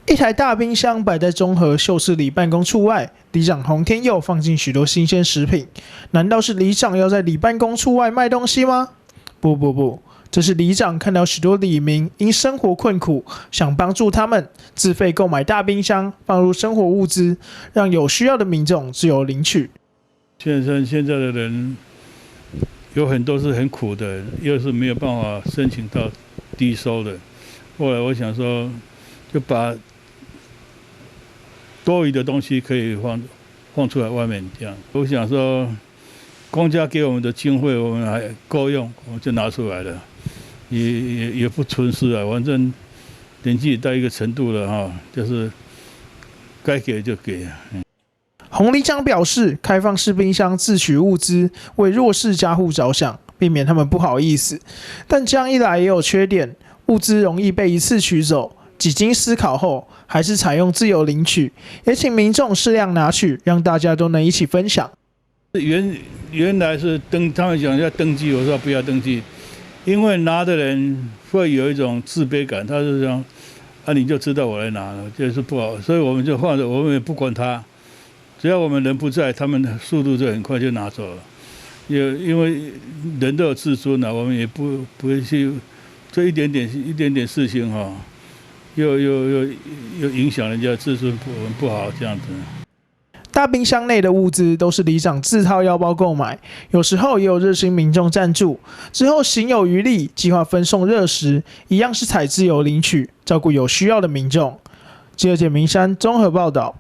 一台大冰箱摆在中和秀士里办公处外，里长洪天佑放进许多新鲜食品。难道是里长要在里办公处外卖东西吗？不，这是里长看到许多里民因生活困苦，想帮助他们，自费购买大冰箱，放入生活物资，让有需要的民众自由领取。现在的人有很多是很苦的，又是没有办法申请到低收的。后来我想说，就把多余的东西可以放出来外面这样。我想说，公家给我们的经费我们还够用，我们就拿出来了，也不存私啊。反正年纪到一个程度了哈，就是该给就给。洪里长表示，开放式冰箱自取物资，为弱势家户着想，避免他们不好意思。但这样一来也有缺点，物资容易被一次取走。几经思考后，还是采用自由领取，也请民众适量拿取，让大家都能一起分享。原来是他们讲要登记，我说不要登记，因为拿的人会有一种自卑感，他是这样，你就知道我来拿了，就是不好，所以我们就放着，我们也不管他，只要我们人不在，他们的速度就很快就拿走了。因为人都有自尊啊，我们也不会去这一点点事情哈。又影响人家自尊不好这样子。大冰箱内的物资都是里长自掏腰包购买，有时候也有热心民众赞助。之后行有余力，计划分送热食，一样是采自由领取，照顾有需要的民众。记者简明山综合报道。